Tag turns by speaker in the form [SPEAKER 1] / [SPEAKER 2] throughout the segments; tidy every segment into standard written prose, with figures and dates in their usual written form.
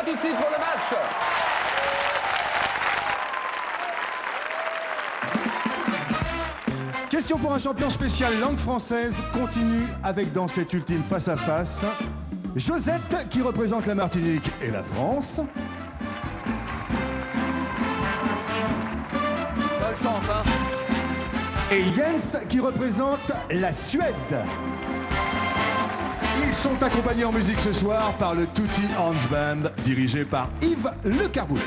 [SPEAKER 1] À tout de suite pour le match.
[SPEAKER 2] Question pour un champion spécial langue française continue avec dans cet ultime face-à-face Josette qui représente la Martinique et la France.
[SPEAKER 1] Bonne chance, hein.
[SPEAKER 2] Et Jens qui représente la Suède. Ils sont accompagnés en musique ce soir par le Tutti Hans Band dirigé par Yves Le Carboulec.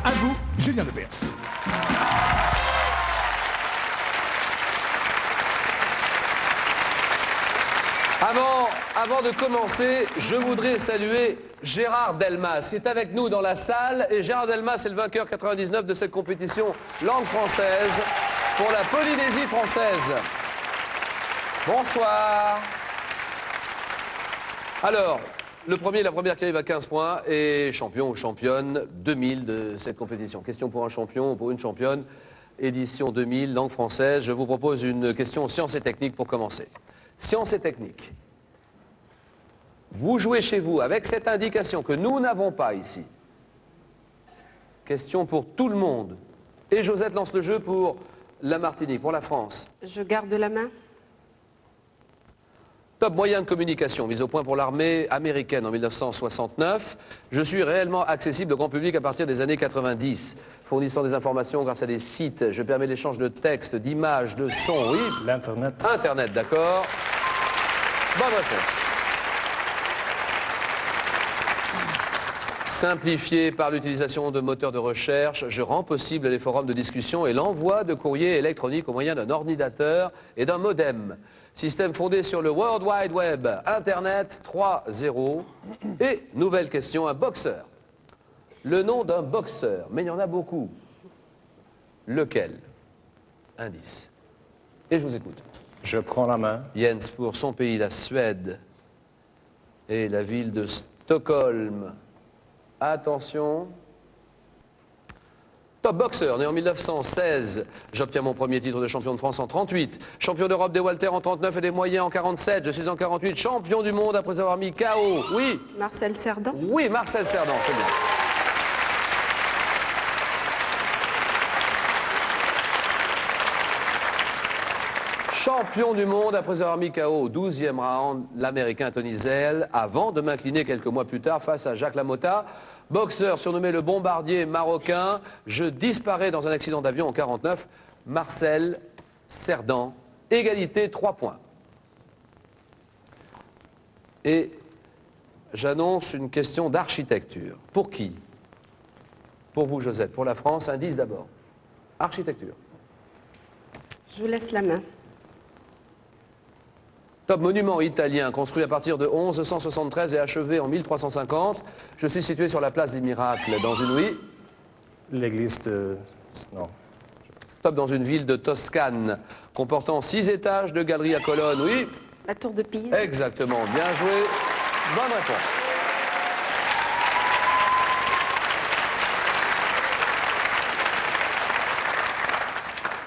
[SPEAKER 2] À vous, Julien Lepers.
[SPEAKER 1] Avant de commencer, je voudrais saluer Gérard Delmas, qui est avec nous dans la salle. Et Gérard Delmas est le vainqueur 99 de cette compétition langue française pour la Polynésie française. Bonsoir. Alors, le premier, la première qui arrive à 15 points est champion ou championne 2000 de cette compétition. Question pour un champion ou pour une championne, édition 2000, langue française. Je vous propose une question sciences et techniques pour commencer. Sciences et techniques. Vous jouez chez vous avec cette indication que nous n'avons pas ici. Question pour tout le monde. Et Josette lance le jeu pour la Martinique, pour la France.
[SPEAKER 3] Je garde la main.
[SPEAKER 1] Top moyen de communication, mise au point pour l'armée américaine en 1969. Je suis réellement accessible au grand public à partir des années 90. Fournissant des informations grâce à des sites, je permets l'échange de textes, d'images, de sons, oui.
[SPEAKER 4] L'Internet.
[SPEAKER 1] Internet, d'accord. Bonne réponse. Simplifié par l'utilisation de moteurs de recherche, je rends possible les forums de discussion et l'envoi de courriers électroniques au moyen d'un ordinateur et d'un modem. Système fondé sur le World Wide Web, Internet 3.0. Et, nouvelle question, un boxeur. Le nom d'un boxeur, mais il y en a beaucoup. Lequel? Indice. Et je vous écoute.
[SPEAKER 4] Je prends la main.
[SPEAKER 1] Jens pour son pays, la Suède. Et la ville de Stockholm. Attention. Top boxeur, né en 1916. J'obtiens mon premier titre de champion de France en 38. Champion d'Europe des Walter en 39 et des moyens en 47. Je suis en 48. Champion du monde après avoir mis KO. Oui.
[SPEAKER 3] Marcel Cerdan.
[SPEAKER 1] Oui, Marcel Cerdan, c'est bien. Champion du monde après avoir mis KO au 12e round, l'Américain Tony Zell, avant de m'incliner quelques mois plus tard face à Jacques Lamotta. Boxeur surnommé le bombardier marocain, je disparais dans un accident d'avion en 49. Marcel Cerdan, égalité 3 points. Et j'annonce une question d'architecture. Pour qui? Pour vous, Josette. Pour la France, indice d'abord. Architecture.
[SPEAKER 3] Je vous laisse la main.
[SPEAKER 1] Top monument italien, construit à partir de 1173 et achevé en 1350. Je suis situé sur la place des Miracles, dans une, oui.
[SPEAKER 4] L'église de... Non.
[SPEAKER 1] Top dans une ville de Toscane, comportant 6 étages de galeries à colonnes, oui.
[SPEAKER 3] La tour de Pise.
[SPEAKER 1] Exactement, bien joué. Bonne réponse.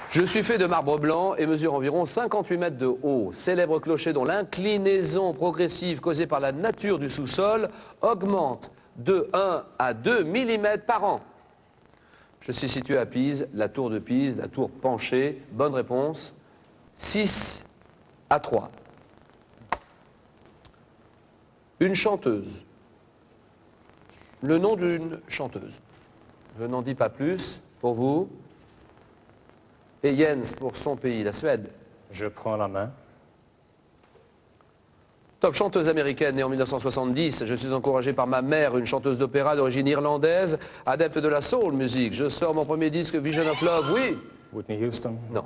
[SPEAKER 1] Je suis fait de marbre blanc et mesure environ 58 mètres de haut. Célèbre clocher dont l'inclinaison progressive causée par la nature du sous-sol augmente de 1 à 2 mm par an. Je suis situé à Pise, la tour de Pise, la tour penchée. Bonne réponse. 6 à 3. Une chanteuse. Le nom d'une chanteuse. Je n'en dis pas plus pour vous. Et Jens pour son pays, la Suède.
[SPEAKER 4] Je prends la main.
[SPEAKER 1] Top chanteuse américaine née en 1970. Je suis encouragé par ma mère, une chanteuse d'opéra d'origine irlandaise, adepte de la soul music. Je sors mon premier disque Vision of Love, oui.
[SPEAKER 4] Whitney Houston.
[SPEAKER 1] Non.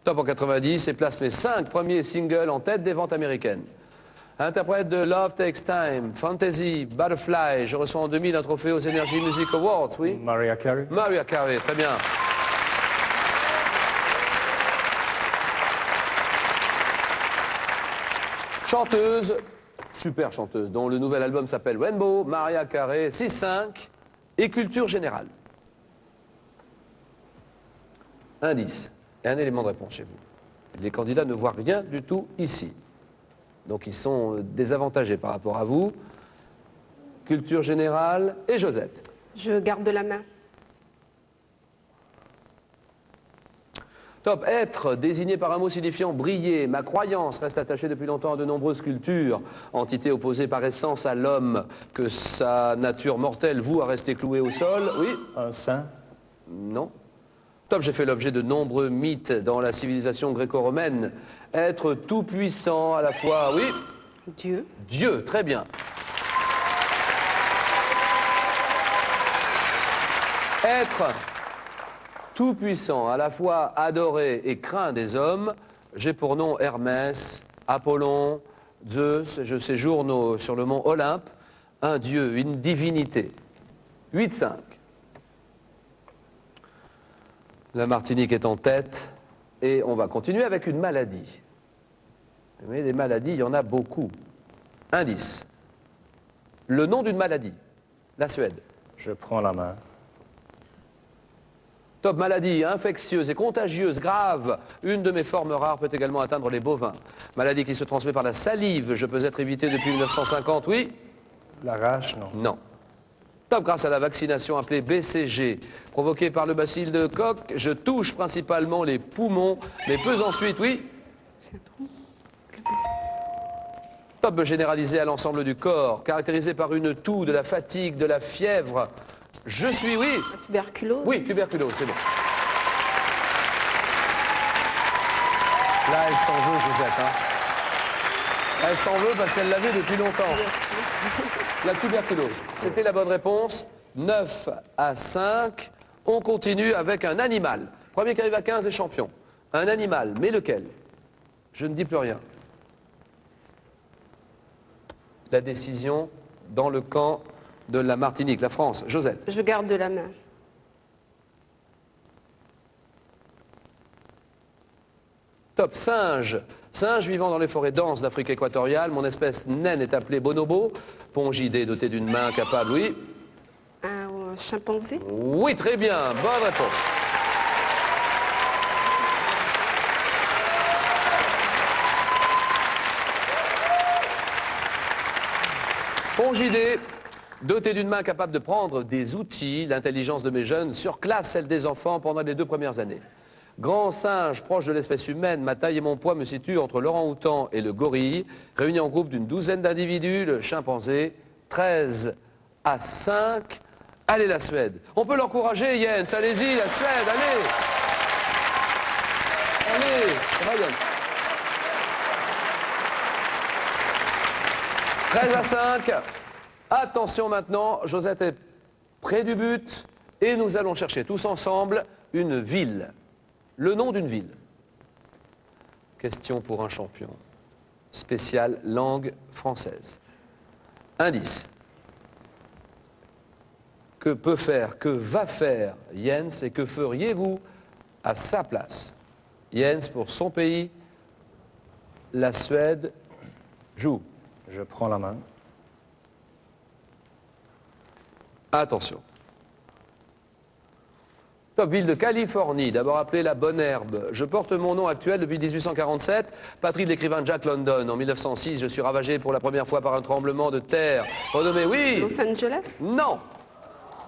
[SPEAKER 1] Top en 90 et place mes 5 premiers singles en tête des ventes américaines. Interprète de Love Takes Time, Fantasy, Butterfly. Je reçois en 2000 un trophée aux Energy Music Awards, oui.
[SPEAKER 4] Mariah Carey.
[SPEAKER 1] Mariah Carey, très bien. Chanteuse, super chanteuse, dont le nouvel album s'appelle Rainbow, Mariah Carey, 6-5 et culture générale. Indice et un élément de réponse chez vous. Les candidats ne voient rien du tout ici. Donc ils sont désavantagés par rapport à vous. Culture générale et Josette.
[SPEAKER 3] Je garde la main.
[SPEAKER 1] Top. Être, désigné par un mot signifiant briller. Ma croyance reste attachée depuis longtemps à de nombreuses cultures. Entité opposée par essence à l'homme, que sa nature mortelle voue à rester clouée au sol. Oui?
[SPEAKER 4] Un saint.
[SPEAKER 1] Non. Top. J'ai fait l'objet de nombreux mythes dans la civilisation gréco-romaine. Être tout-puissant à la fois. Oui?
[SPEAKER 3] Dieu.
[SPEAKER 1] Dieu. Très bien. Être tout-puissant, à la fois adoré et craint des hommes, j'ai pour nom Hermès, Apollon, Zeus, je séjourne sur le mont Olympe, un dieu, une divinité. 8-5. La Martinique est en tête et on va continuer avec une maladie. Mais des maladies, il y en a beaucoup. Indice. Le nom d'une maladie. La Suède.
[SPEAKER 4] Je prends la main.
[SPEAKER 1] Top. Maladie infectieuse et contagieuse, grave. Une de mes formes rares peut également atteindre les bovins. Maladie qui se transmet par la salive. Je peux être évité depuis 1950, oui?
[SPEAKER 4] La rage, non.
[SPEAKER 1] Non. Top. Grâce à la vaccination appelée BCG, provoquée par le bacille de Koch, je touche principalement les poumons, mais peu ensuite, oui?
[SPEAKER 3] J'ai un trou.
[SPEAKER 1] Top. Généralisé à l'ensemble du corps, caractérisé par une toux, de la fatigue, de la fièvre. Je suis, oui?
[SPEAKER 3] La tuberculose.
[SPEAKER 1] Oui, tuberculose, c'est bon. Là, elle s'en veut, Josette. Hein. Elle s'en veut parce qu'elle l'avait depuis longtemps. La tuberculose. C'était la bonne réponse. 9-5. On continue avec un animal. Premier qui arrive à 15 est champion. Un animal, mais lequel? Je ne dis plus rien. La décision dans le camp de la Martinique, la France. Josette.
[SPEAKER 3] Je garde la main.
[SPEAKER 1] Top. Singe. Singe vivant dans les forêts denses d'Afrique équatoriale. Mon espèce naine est appelée bonobo. Pongidé doté d'une main capable, oui.
[SPEAKER 3] Un chimpanzé.
[SPEAKER 1] Oui, très bien. Bonne réponse. Pongidé, doté d'une main capable de prendre des outils, l'intelligence de mes jeunes surclasse celle des enfants pendant les 2 premières années. Grand singe proche de l'espèce humaine, ma taille et mon poids me situent entre l'orang-outan et le gorille, réunis en groupe d'une douzaine d'individus, le chimpanzé, 13-5. Allez la Suède. On peut l'encourager, Jens, allez-y, la Suède, allez. Allez, ça va, Jens. 13-5. Attention maintenant, Josette est près du but et nous allons chercher tous ensemble une ville. Le nom d'une ville. Question pour un champion. Spécial langue française. Indice. Que peut faire, que va faire Jens et que feriez-vous à sa place? Jens pour son pays, la Suède joue.
[SPEAKER 4] Je prends la main.
[SPEAKER 1] Attention. Top. Ville de Californie, d'abord appelée la Bonne Herbe. Je porte mon nom actuel depuis 1847, patrie de l'écrivain Jack London. En 1906, je suis ravagé pour la première fois par un tremblement de terre. Renommé, oui.
[SPEAKER 3] Los Angeles.
[SPEAKER 1] Non.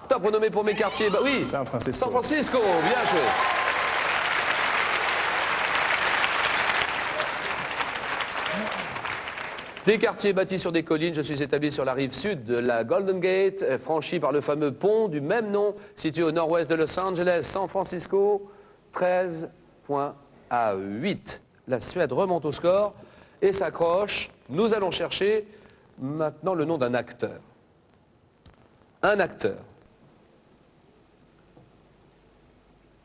[SPEAKER 1] Top. Renommé pour mes quartiers, bah oui.
[SPEAKER 4] San Francisco.
[SPEAKER 1] San Francisco, bien joué. Des quartiers bâtis sur des collines, je suis établi sur la rive sud de la Golden Gate, franchi par le fameux pont du même nom, situé au nord-ouest de Los Angeles, San Francisco, 13 points à 8. La Suède remonte au score et s'accroche. Nous allons chercher maintenant le nom d'un acteur. Un acteur.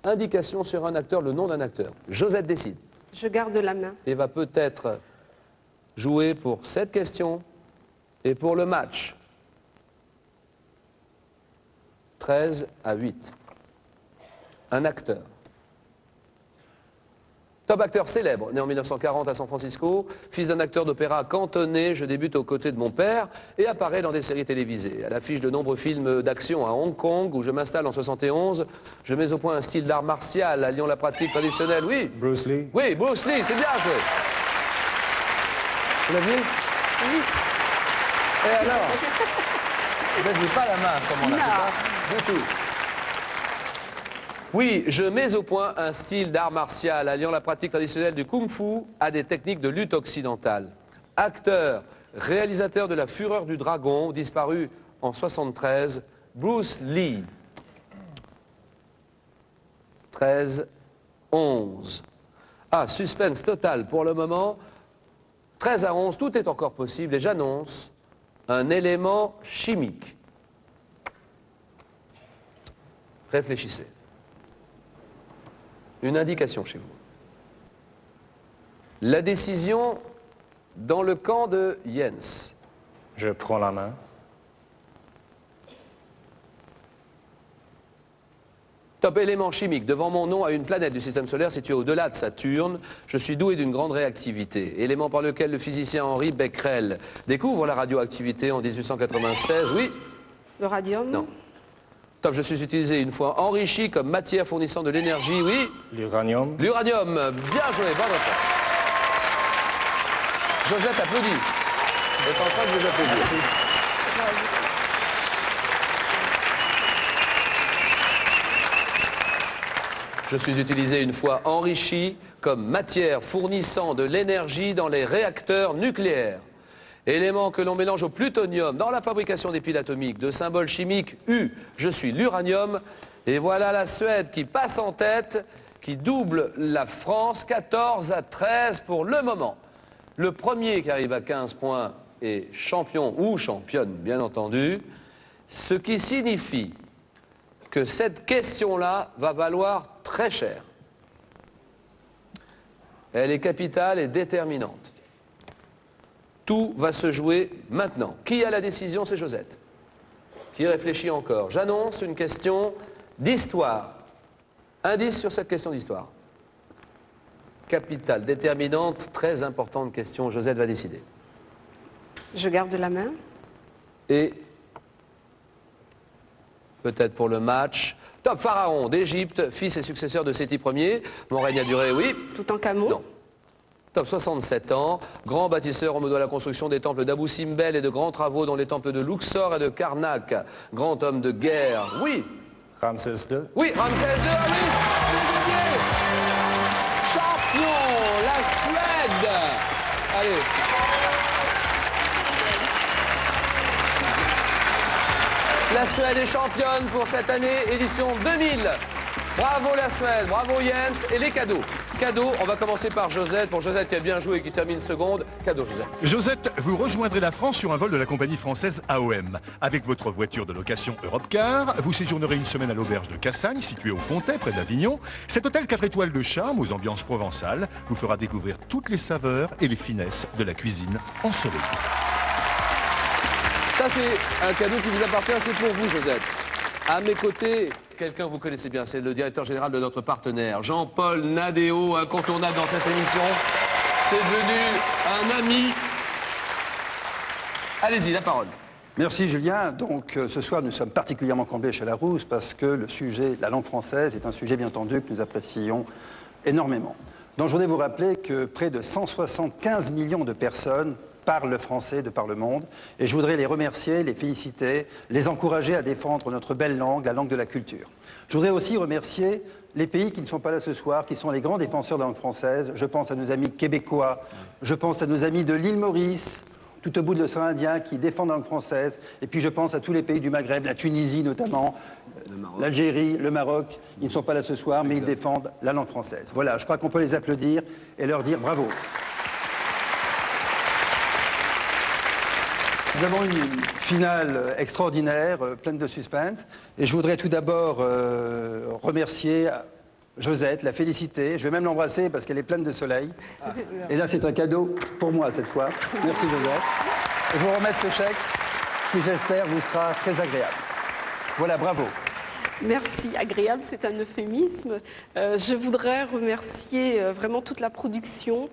[SPEAKER 1] Indication sur un acteur, le nom d'un acteur. Josette décide.
[SPEAKER 3] Je garde la main.
[SPEAKER 1] Et va peut-être jouer pour cette question et pour le match. 13-8. Un acteur. Top acteur célèbre, né en 1940 à San Francisco, fils d'un acteur d'opéra cantonné, je débute aux côtés de mon père et apparaît dans des séries télévisées. À l'affiche de nombreux films d'action à Hong Kong, où je m'installe en 71, je mets au point un style d'art martial, alliant la pratique traditionnelle, oui.
[SPEAKER 4] Bruce Lee.
[SPEAKER 1] Oui, Bruce Lee, c'est bien joué. Vous l'aviez?
[SPEAKER 3] Oui.
[SPEAKER 1] Et alors? Vous n'aviez pas la main à ce moment-là, c'est ça? Du tout. Oui, je mets au point un style d'art martial alliant la pratique traditionnelle du kung-fu à des techniques de lutte occidentale. Acteur, réalisateur de La Fureur du Dragon, disparu en 1973, Bruce Lee. 13, 11. Ah, suspense total pour le moment. 13 à 11, tout est encore possible et j'annonce un élément chimique. Réfléchissez. Une indication chez vous. La décision dans le camp de Jens.
[SPEAKER 4] Je prends la main.
[SPEAKER 1] Top élément chimique. Devant mon nom à une planète du système solaire située au-delà de Saturne, je suis doué d'une grande réactivité. Élément par lequel le physicien Henri Becquerel découvre la radioactivité en 1896. Oui?
[SPEAKER 3] Le radium.
[SPEAKER 1] Non. Top, je suis utilisé une fois enrichi comme matière fournissant de l'énergie. Oui?
[SPEAKER 4] L'uranium.
[SPEAKER 1] L'uranium. Bien joué, bonne réponse. Josette applaudit. Elle est en train de vous applaudir.
[SPEAKER 4] Merci.
[SPEAKER 1] Je suis utilisé une fois enrichi comme matière fournissant de l'énergie dans les réacteurs nucléaires. Élément que l'on mélange au plutonium dans la fabrication des piles atomiques. De symbole chimique U, je suis l'uranium. Et voilà la Suède qui passe en tête, qui double la France, 14 à 13 pour le moment. Le premier qui arrive à 15 points est champion ou championne, bien entendu. Ce qui signifie que cette question-là va valoir très cher. Elle est capitale et déterminante. Tout va se jouer maintenant. Qui a la décision? C'est Josette. Qui réfléchit encore? J'annonce une question d'histoire. Indice sur cette question d'histoire. Capitale, déterminante, très importante question. Josette va décider.
[SPEAKER 3] Je garde la main.
[SPEAKER 1] Et peut-être pour le match. Top pharaon d'Égypte, fils et successeur de Séti Ier. Mon règne a duré, oui.
[SPEAKER 3] Toutankhamon.
[SPEAKER 1] Non. Top 67 ans, grand bâtisseur, on me doit la construction des temples d'Abou Simbel et de grands travaux dans les temples de Luxor et de Karnak. Grand homme de guerre, oui.
[SPEAKER 4] Ramsès II.
[SPEAKER 1] Oui, Ramsès II, ah oui, c'est gagné. Champion, la Suède. Allez. La Suède est championne pour cette année, édition 2000. Bravo la Suède, bravo Jens. Et les cadeaux. Cadeaux, on va commencer par Josette. Pour Josette qui a bien joué et qui termine seconde. Cadeau, Josette.
[SPEAKER 2] Josette, vous rejoindrez la France sur un vol de la compagnie française AOM. Avec votre voiture de location Europcar, vous séjournerez une semaine à l'auberge de Cassagne, située au Pontet, près d'Avignon. Cet hôtel 4 étoiles de charme, aux ambiances provençales, vous fera découvrir toutes les saveurs et les finesses de la cuisine ensoleillée.
[SPEAKER 1] Ça, c'est un cadeau qui vous appartient, c'est pour vous, Josette. À mes côtés, quelqu'un que vous connaissez bien, c'est le directeur général de notre partenaire, Jean-Paul Nadéo, incontournable dans cette émission. C'est devenu un ami. Allez-y, la parole.
[SPEAKER 5] Merci Julien. Donc ce soir, nous sommes particulièrement comblés chez Larousse parce que le sujet, la langue française, est un sujet bien entendu que nous apprécions énormément. Donc je voudrais vous rappeler que près de 175 millions de personnes parlent le français de par le monde. Et je voudrais les remercier, les féliciter, les encourager à défendre notre belle langue, la langue de la culture. Je voudrais aussi remercier les pays qui ne sont pas là ce soir, qui sont les grands défenseurs de la langue française. Je pense à nos amis québécois, je pense à nos amis de l'île Maurice, tout au bout de l'océan Indien, qui défendent la langue française. Et puis je pense à tous les pays du Maghreb, la Tunisie notamment, l'Algérie, le Maroc. Ils ne sont pas là ce soir, mais ils défendent la langue française. Voilà, je crois qu'on peut les applaudir et leur dire bravo. Nous avons une finale extraordinaire, pleine de suspense. Et je voudrais tout d'abord remercier Josette, la féliciter. Je vais même l'embrasser parce qu'elle est pleine de soleil. Et là, c'est un cadeau pour moi cette fois. Merci Josette. Et vous remettre ce chèque qui, je l'espère, vous sera très agréable. Voilà, bravo.
[SPEAKER 3] Merci, agréable, c'est un euphémisme. Je voudrais remercier vraiment toute la production,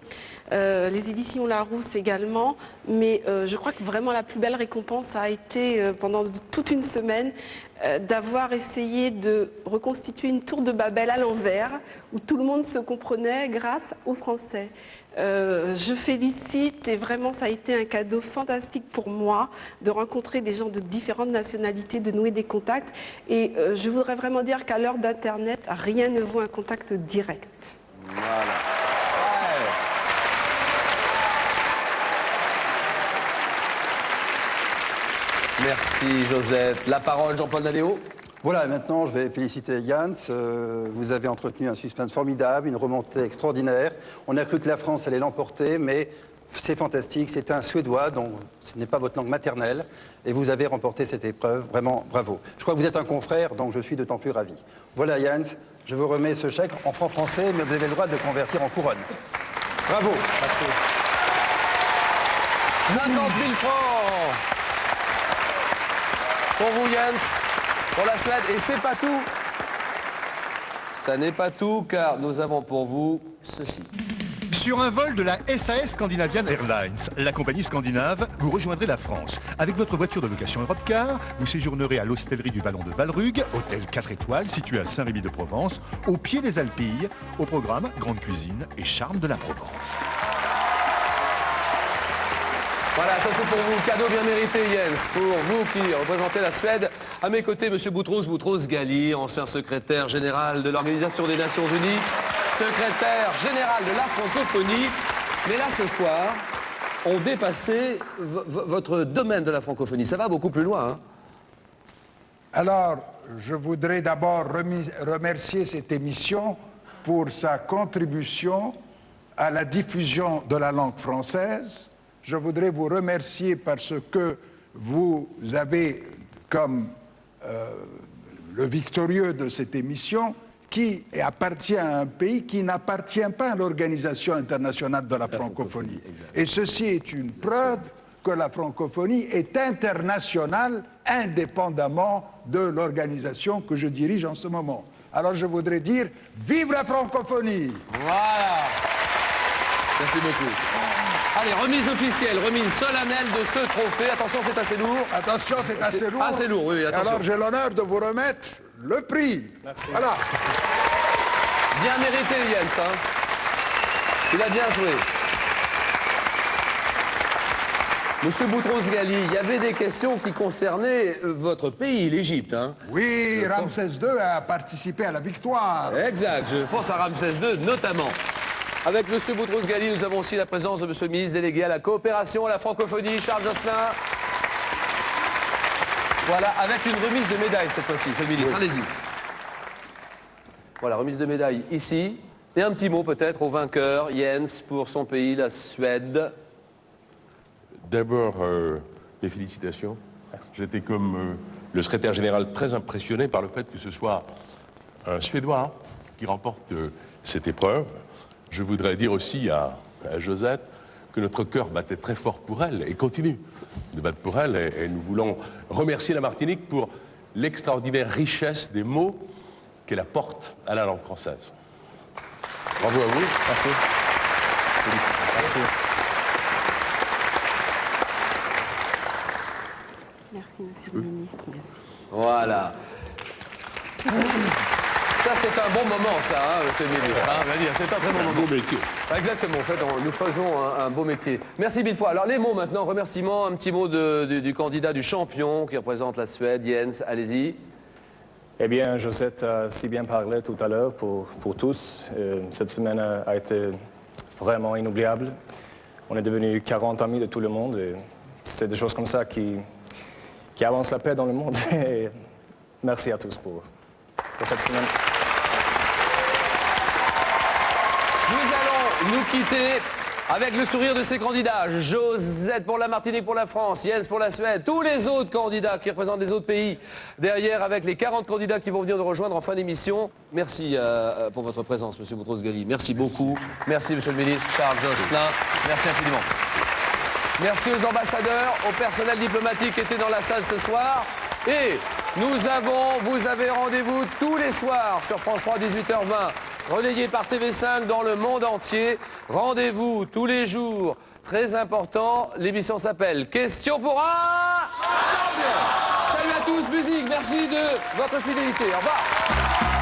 [SPEAKER 3] les éditions Larousse également, mais je crois que vraiment la plus belle récompense a été, pendant toute une semaine, d'avoir essayé de reconstituer une tour de Babel à l'envers, où tout le monde se comprenait grâce aux Français. Je félicite et vraiment ça a été un cadeau fantastique pour moi de rencontrer des gens de différentes nationalités, de nouer des contacts. Et je voudrais vraiment dire qu'à l'heure d'Internet, rien ne vaut un contact direct.
[SPEAKER 1] Voilà. Ouais. Merci Josette. La parole, Jean-Paul Naléo.
[SPEAKER 5] Voilà, maintenant je vais féliciter Jans. Vous avez entretenu un suspense formidable, une remontée extraordinaire. On a cru que la France allait l'emporter, mais c'est fantastique. C'est un Suédois, donc ce n'est pas votre langue maternelle. Et vous avez remporté cette épreuve. Vraiment, bravo. Je crois que vous êtes un confrère, donc je suis d'autant plus ravi. Voilà, Jans, je vous remets ce chèque en francs français, mais vous avez le droit de le convertir en couronne. Bravo.
[SPEAKER 4] Merci.
[SPEAKER 1] 50 000 francs pour vous, Jens, pour la Suède. Et c'est pas tout. Ça n'est pas tout, car nous avons pour vous ceci.
[SPEAKER 2] Sur un vol de la SAS Scandinavian Airlines, la compagnie scandinave, vous rejoindrez la France. Avec votre voiture de location Europcar, vous séjournerez à l'hostellerie du Vallon de Valrug, hôtel 4 étoiles situé à Saint-Rémy-de-Provence, au pied des Alpilles, au programme grande cuisine et charme de la Provence.
[SPEAKER 1] Voilà, ça c'est pour vous. Cadeau bien mérité, Jens, pour vous qui représentez la Suède. À mes côtés, M. Boutros-Ghali, ancien secrétaire général de l'Organisation des Nations Unies, secrétaire général de la francophonie. Mais là, ce soir, on dépassait votre domaine de la francophonie. Ça va beaucoup plus loin, hein?
[SPEAKER 6] Alors, je voudrais d'abord remercier cette émission pour sa contribution à la diffusion de la langue française. Je voudrais vous remercier parce que vous avez comme le victorieux de cette émission qui appartient à un pays qui n'appartient pas à l'Organisation internationale de la francophonie. Et ceci est une preuve que la francophonie est internationale indépendamment de l'organisation que je dirige en ce moment. Alors je voudrais dire, vive la francophonie!
[SPEAKER 1] Voilà. Merci beaucoup. Allez, remise officielle, remise solennelle de ce trophée. Attention, c'est assez lourd.
[SPEAKER 6] Attention, c'est assez lourd.
[SPEAKER 1] Assez lourd, oui, attention.
[SPEAKER 6] Alors j'ai l'honneur de vous remettre le prix.
[SPEAKER 4] Merci.
[SPEAKER 6] Voilà.
[SPEAKER 1] Bien mérité, Jens. Hein. Il a bien joué. Monsieur Boutros-Ghali, il y avait des questions qui concernaient votre pays, l'Égypte. Hein.
[SPEAKER 6] Oui, Ramsès II a participé à la victoire.
[SPEAKER 1] Exact, je pense à Ramsès II notamment. Avec monsieur Boutros-Ghali, nous avons aussi la présence de monsieur le ministre délégué à la coopération, à la francophonie, Charles Jocelyn. Voilà, avec une remise de médaille cette fois-ci, monsieur le ministre, oui. Allez-y. Voilà, remise de médaille ici. Et un petit mot peut-être au vainqueur, Jens, pour son pays, la Suède.
[SPEAKER 7] D'abord, mes félicitations. J'étais comme le secrétaire général très impressionné par le fait que ce soit un Suédois qui remporte cette épreuve. Je voudrais dire aussi à Josette que notre cœur battait très fort pour elle et continue de battre pour elle. Et nous voulons remercier la Martinique pour l'extraordinaire richesse des mots qu'elle apporte à la langue française. Bravo à vous.
[SPEAKER 4] Merci. Merci.
[SPEAKER 3] Merci, monsieur le ministre. Merci.
[SPEAKER 1] Voilà. Ça, c'est un bon moment, ça, hein, monsieur le ministre. Hein, on va dire, c'est un très bon moment.
[SPEAKER 7] Beau métier.
[SPEAKER 1] Exactement, en fait, nous faisons un beau métier. Merci mille fois. Alors, les mots maintenant, remerciements, un petit mot du candidat, du champion qui représente la Suède, Jens, allez-y.
[SPEAKER 4] Eh bien, Josette a si bien parlé tout à l'heure pour tous. Cette semaine a été vraiment inoubliable. On est devenus 40 amis de tout le monde et c'est des choses comme ça qui avancent la paix dans le monde. Et merci à tous pour cette semaine.
[SPEAKER 1] Nous allons nous quitter avec le sourire de ces candidats. Josette pour la Martinique, pour la France, Jens pour la Suède, tous les autres candidats qui représentent des autres pays. Derrière, avec les 40 candidats qui vont venir nous rejoindre en fin d'émission. Merci pour votre présence, monsieur Boutros-Ghali. Merci beaucoup. Merci, monsieur le ministre, Charles Jocelyn. Merci infiniment. Merci aux ambassadeurs, au personnel diplomatique qui était dans la salle ce soir. Et vous avez rendez-vous tous les soirs sur France 3, 18h20. Relayé par TV5 dans le monde entier. Rendez-vous tous les jours. Très important, l'émission s'appelle Question pour un champion. Salut à tous, musique, merci de votre fidélité. Au revoir.